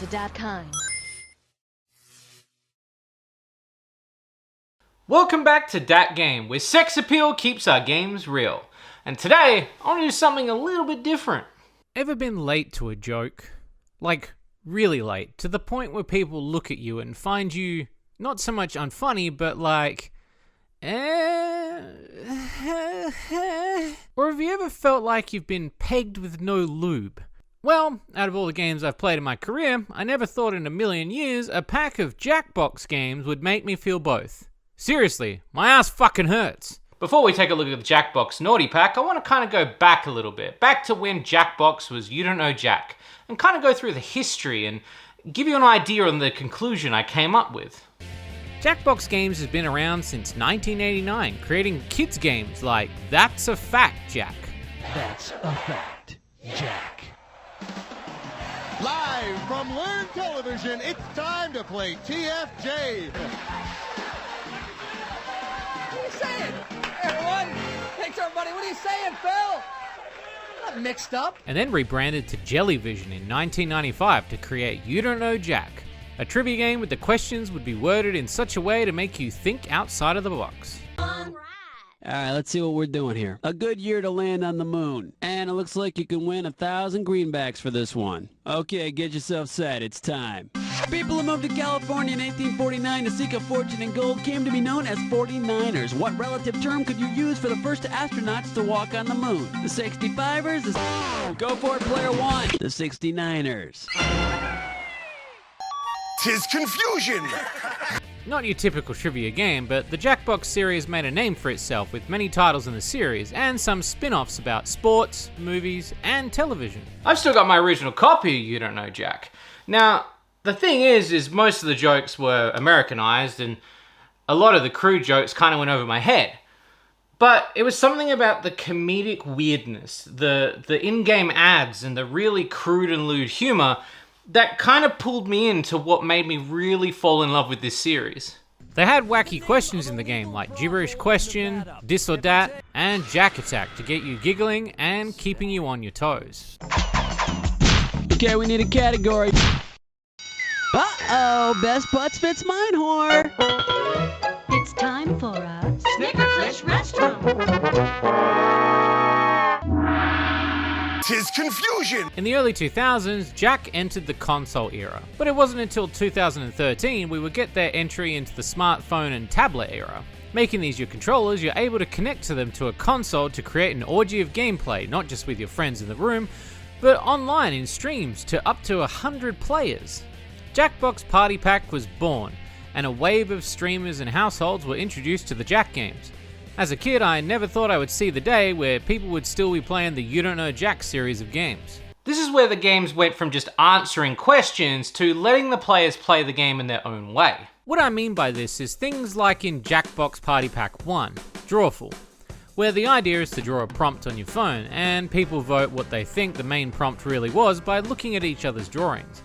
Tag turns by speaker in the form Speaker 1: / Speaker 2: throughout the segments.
Speaker 1: to that kind.
Speaker 2: Welcome back to Dat Game, where sex appeal keeps our games real. And today, I want to do something a little bit different.
Speaker 3: Ever been late to a joke? Like, really late, to the point where people look at you and find you not so much unfunny, but like, Or have you ever felt like you've been pegged with no lube? Well, out of all the games I've played in my career, I never thought in a million years a pack of Jackbox games would make me feel both. Seriously, my ass fucking hurts.
Speaker 2: Before we take a look at the Jackbox Naughty Pack, I want to kind of go back a little bit. Back to when Jackbox was You Don't Know Jack. And kind of go through the history and give you an idea on the conclusion I came up with.
Speaker 3: Jackbox Games has been around since 1989, creating kids games like That's a Fact, Jack.
Speaker 4: That's a fact, Jack.
Speaker 5: Live from Learn Television, it's time to play TFJ.
Speaker 6: What are you saying? Hey everyone! Thanks everybody, what are you saying, Phil? Not mixed up.
Speaker 3: And then rebranded to Jellyvision in 1995 to create You Don't Know Jack, a trivia game with the questions would be worded in such a way to make you think outside of the box.
Speaker 7: Alright, let's see what we're doing here. A good year to land on the moon. And it looks like you can win 1,000 greenbacks for this one. Okay, get yourself set, it's time. People who moved to California in 1849 to seek a fortune in gold came to be known as 49ers. What relative term could you use for the first astronauts to walk on the moon? The 65ers? Go for it, player one. The 69ers.
Speaker 5: 'Tis confusion.
Speaker 3: Not your typical trivia game, but the Jackbox series made a name for itself with many titles in the series and some spin-offs about sports, movies, and television.
Speaker 2: I've still got my original copy of You Don't Know Jack. Now, the thing is most of the jokes were Americanized and a lot of the crude jokes kind of went over my head. But it was something about the comedic weirdness, the in-game ads and the really crude and lewd humor that kind of pulled me into what made me really fall in love with this series.
Speaker 3: They had wacky questions in the game like Gibberish Question, This or Dat, and Jack Attack to get you giggling and keeping you on your toes.
Speaker 7: Okay, we need a category. Uh-oh, best butts fits mine whore.
Speaker 1: It's time for a
Speaker 8: Snickerfish Restaurant.
Speaker 5: 'Tis confusion.
Speaker 3: In the early 2000s, Jack entered the console era, but it wasn't until 2013 we would get their entry into the smartphone and tablet era. Making these your controllers, you're able to connect to them to a console to create an orgy of gameplay, not just with your friends in the room, but online in streams to up to 100 players. Jackbox Party Pack was born, and a wave of streamers and households were introduced to the Jack games. As a kid, I never thought I would see the day where people would still be playing the You Don't Know Jack series of games.
Speaker 2: This is where the games went from just answering questions to letting the players play the game in their own way.
Speaker 3: What I mean by this is things like in Jackbox Party Pack 1, Drawful, where the idea is to draw a prompt on your phone, and people vote what they think the main prompt really was by looking at each other's drawings.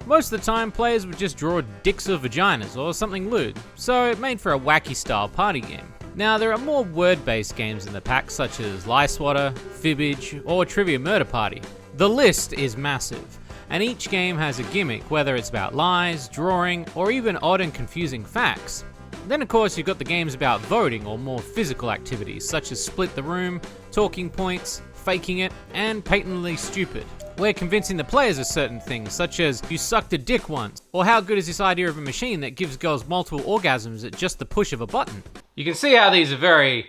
Speaker 3: Most of the time, players would just draw dicks or vaginas or something lewd, so it made for a wacky style party game. Now, there are more word-based games in the pack, such as Lie Swatter, Fibbage, or Trivia Murder Party. The list is massive, and each game has a gimmick, whether it's about lies, drawing, or even odd and confusing facts. Then of course you've got the games about voting or more physical activities, such as Split the Room, Talking Points, Faking It, and Patently Stupid, where convincing the players of certain things, such as you sucked a dick once, or how good is this idea of a machine that gives girls multiple orgasms at just the push of a button.
Speaker 2: You can see how these are very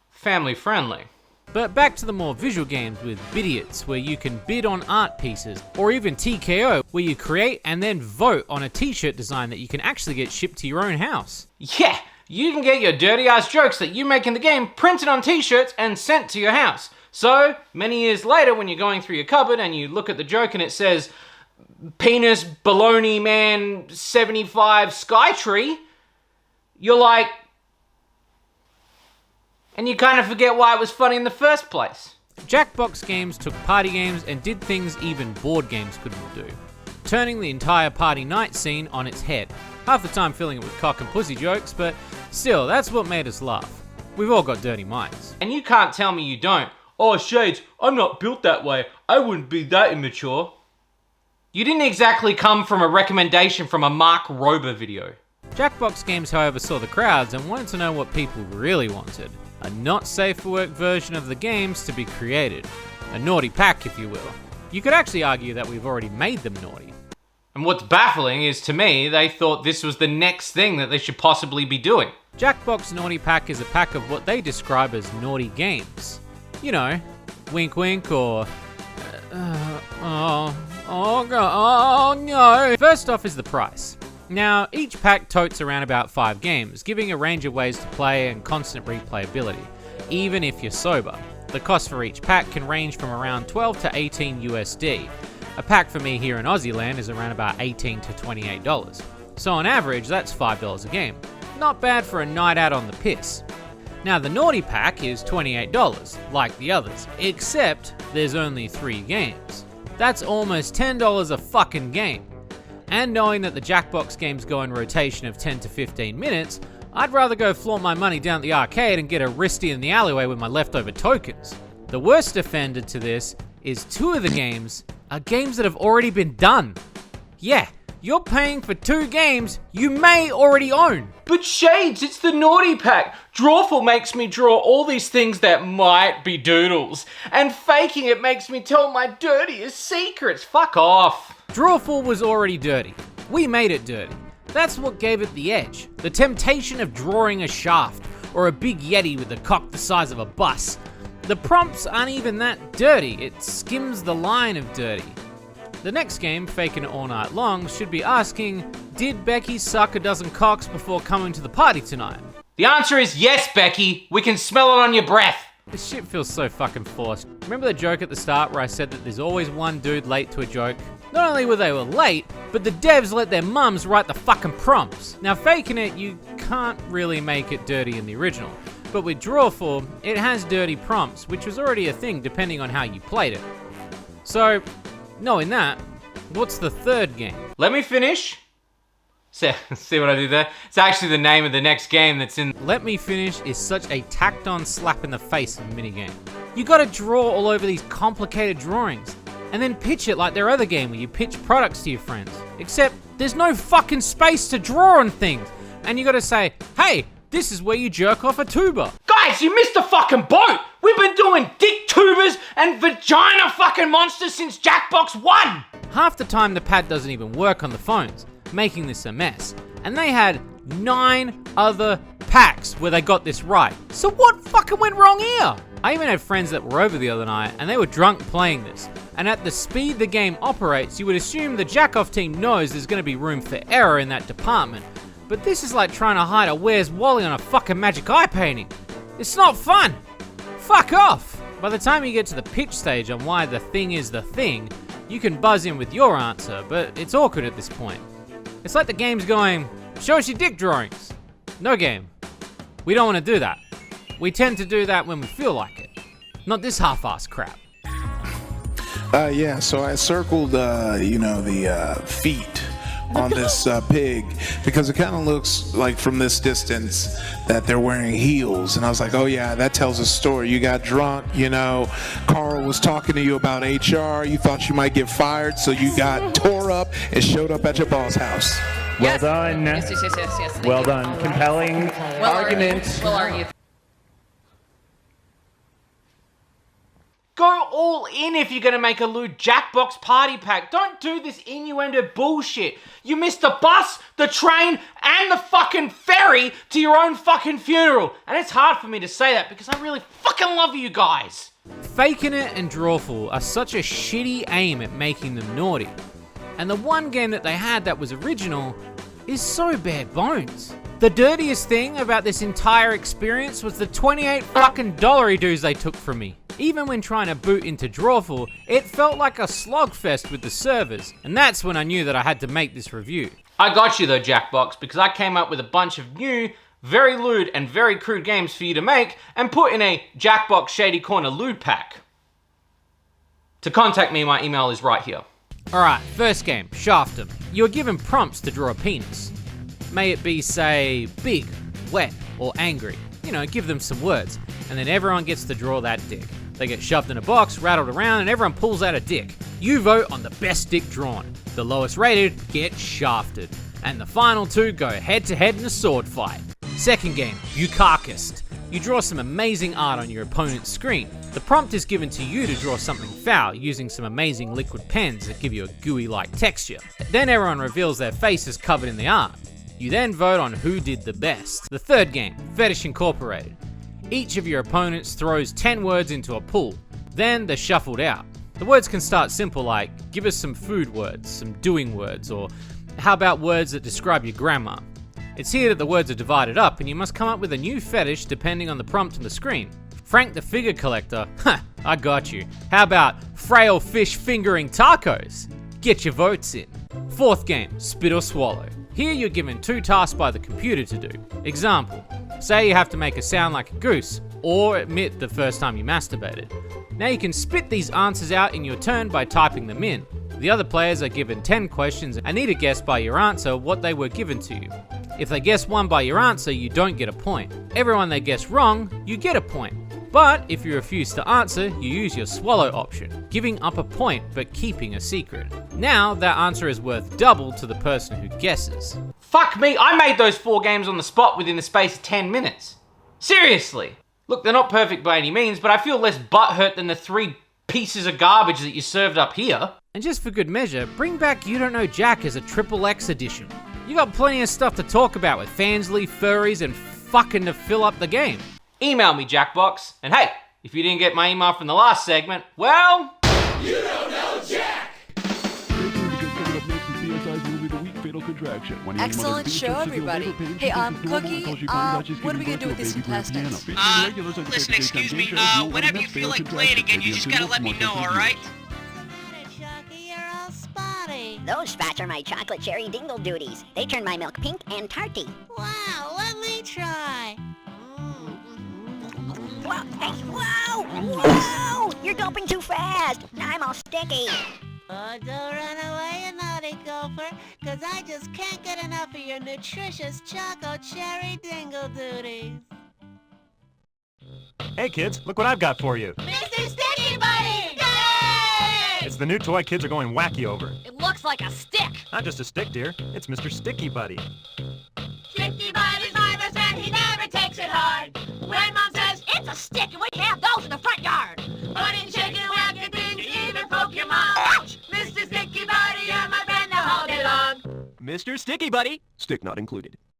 Speaker 2: family friendly.
Speaker 3: But back to the more visual games with Bidiots, where you can bid on art pieces, or even T.K.O, where you create and then vote on a t-shirt design that you can actually get shipped to your own house.
Speaker 2: Yeah, you can get your dirty ass jokes that you make in the game printed on t-shirts and sent to your house. So, many years later when you're going through your cupboard and you look at the joke and it says, Penis Baloney Man 75 Skytree, you're like, and you kind of forget why it was funny in the first place.
Speaker 3: Jackbox games took party games and did things even board games couldn't do, turning the entire party night scene on its head. Half the time filling it with cock and pussy jokes, but still, that's what made us laugh. We've all got dirty minds.
Speaker 2: And you can't tell me you don't. Oh, Shades, I'm not built that way. I wouldn't be that immature. You didn't exactly come from a recommendation from a Mark Rober video.
Speaker 3: Jackbox Games, however, saw the crowds and wanted to know what people really wanted. A not safe for work version of the games to be created. A naughty pack, if you will. You could actually argue that we've already made them naughty.
Speaker 2: And what's baffling is, to me, they thought this was the next thing that they should possibly be doing.
Speaker 3: Jackbox Naughty Pack is a pack of what they describe as naughty games. You know, wink wink or... oh no. First off is the price. Now, each pack totes around about 5 games, giving a range of ways to play and constant replayability, even if you're sober. The cost for each pack can range from around 12 to 18 USD. A pack for me here in Aussie land is around about $18 to $28. So on average, that's $5 a game. Not bad for a night out on the piss. Now the Naughty Pack is $28, like the others, except there's only 3 games. That's almost $10 a fucking game. And knowing that the Jackbox games go in rotation of 10 to 15 minutes, I'd rather go flaunt my money down at the arcade and get a wristy in the alleyway with my leftover tokens. The worst offender to this is 2 of the games are games that have already been done. Yeah, you're paying for 2 games you may already own.
Speaker 2: But Shades, it's the Naughty Pack. Drawful makes me draw all these things that might be doodles. And faking it makes me tell my dirtiest secrets. Fuck off.
Speaker 3: Drawful was already dirty. We made it dirty. That's what gave it the edge. The temptation of drawing a shaft or a big yeti with a cock the size of a bus. The prompts aren't even that dirty, it skims the line of dirty. The next game, Faking It All Night Long, should be asking, did Becky suck a dozen cocks before coming to the party tonight?
Speaker 2: The answer is yes, Becky. We can smell it on your breath.
Speaker 3: This shit feels so fucking forced. Remember the joke at the start where I said that there's always one dude late to a joke? Not only were they late, but the devs let their mums write the fucking prompts. Now Faking It, you can't really make it dirty in the original. But with Drawful, it has dirty prompts, which was already a thing depending on how you played it. So, knowing that, what's the third game?
Speaker 2: Let me finish. See what I did there? It's actually the name of the next game that's in...
Speaker 3: Let Me Finish is such a tacked-on slap in the face of a minigame. You gotta draw all over these complicated drawings, and then pitch it like their other game where you pitch products to your friends. Except, there's no fucking space to draw on things, and you gotta say, hey, this is where you jerk off a tuba.
Speaker 2: Guys, you missed the fucking boat! We've been doing dick tubers and vagina fucking monsters since Jackbox 1!
Speaker 3: Half the time the pad doesn't even work on the phones, making this a mess. And they had 9 other packs where they got this right. So what fucking went wrong here? I even had friends that were over the other night and they were drunk playing this. And at the speed the game operates, you would assume the Jackoff team knows there's gonna be room for error in that department. But this is like trying to hide a Where's Wally on a fucking magic eye painting. It's not fun. Fuck off. By the time you get to the pitch stage on why the thing is the thing, you can buzz in with your answer, but it's awkward at this point. It's like the game's going, show us your dick drawings. No game. We don't want to do that. We tend to do that when we feel like it. Not this half-ass crap.
Speaker 9: Yeah, so I circled, the feet on this pig because it kind of looks like from this distance that they're wearing heels, and I was like, oh yeah, that tells a story. You got drunk, Carl was talking to you about HR, you thought you might get fired, so you got tore up and showed up at your boss house.
Speaker 10: Well done.
Speaker 8: Yes.
Speaker 10: Well done. Compelling argument.
Speaker 8: Well argued.
Speaker 2: Go all in if you're gonna make a lewd Jackbox party pack. Don't do this innuendo bullshit. You missed the bus, the train, and the fucking ferry to your own fucking funeral. And it's hard for me to say that because I really fucking love you guys.
Speaker 3: Faking It and Drawful are such a shitty aim at making them naughty. And the one game that they had that was original is so bare bones. The dirtiest thing about this entire experience was the 28 fucking dollary dues they took from me. Even when trying to boot into Drawful, it felt like a slogfest with the servers, and that's when I knew that I had to make this review.
Speaker 2: I got you though, Jackbox, because I came up with a bunch of new, very lewd and very crude games for you to make and put in a Jackbox Shady Corner lewd pack. To contact me, my email is right here.
Speaker 3: Alright, first game, Shaft 'em. You're given prompts to draw a penis. May it be, say, big, wet, or angry. Give them some words. And then everyone gets to draw that dick. They get shoved in a box, rattled around, and everyone pulls out a dick. You vote on the best dick drawn. The lowest rated get shafted, and the final two go head to head in a sword fight. Second game, Bucarkist. You draw some amazing art on your opponent's screen. The prompt is given to you to draw something foul using some amazing liquid pens that give you a gooey-like texture. Then everyone reveals their faces covered in the art. You then vote on who did the best. The third game, Fetish Incorporated. Each of your opponents throws 10 words into a pool. Then they're shuffled out. The words can start simple like, give us some food words, some doing words, or how about words that describe your grandma? It's here that the words are divided up and you must come up with a new fetish depending on the prompt on the screen. Frank the Figure Collector, I got you. How about frail fish fingering tacos? Get your votes in. Fourth game, Spit or Swallow. Here you're given 2 tasks by the computer to do. Example, say you have to make a sound like a goose, or admit the first time you masturbated. Now you can spit these answers out in your turn by typing them in. The other players are given 10 questions and need to guess by your answer what they were given to you. If they guess one by your answer, you don't get a point. Everyone they guess wrong, you get a point. But if you refuse to answer, you use your swallow option, giving up a point but keeping a secret. Now that answer is worth double to the person who guesses.
Speaker 2: Fuck me, I made those 4 games on the spot within the space of 10 minutes. Seriously. Look, they're not perfect by any means, but I feel less butthurt than the 3 pieces of garbage that you served up here.
Speaker 3: And just for good measure, bring back You Don't Know Jack as a XXX edition. You got plenty of stuff to talk about with Fansly, furries, and fucking to fill up the game.
Speaker 2: Email me, Jackbox. And hey, if you didn't get my email from the last segment, well...
Speaker 5: You don't know Jack!
Speaker 11: Excellent show, everybody. Hey, Cookie, what are we gonna do with these contestants?
Speaker 12: Listen, excuse me, whenever you feel like playing again, you just gotta let me know, alright?
Speaker 13: Those spots are my chocolate cherry dingle duties. They turn my milk pink and tarty.
Speaker 8: Wow, let me try.
Speaker 13: Whoa, hey, whoa, whoa! You're gulping too fast. Now I'm all sticky.
Speaker 8: Oh, don't run away, you naughty gopher, cause I just can't get enough of your nutritious chocolate cherry dingle duties.
Speaker 10: Hey kids, look what I've got for you.
Speaker 8: Mr. Sticky Buddy! Yay!
Speaker 10: It's the new toy kids are going wacky over.
Speaker 8: It looks like a stick.
Speaker 10: Not just a stick, dear. It's Mr. Sticky Buddy.
Speaker 8: Sticky Buddy's my best friend, he never takes it hard. When Mom says, it's a stick and we have those in the front yard. Bunny, chicken, wacky things, even poke your mom. Mr. Sticky Buddy, you're my friend, now hold it long.
Speaker 10: Mr. Sticky Buddy. Stick not included.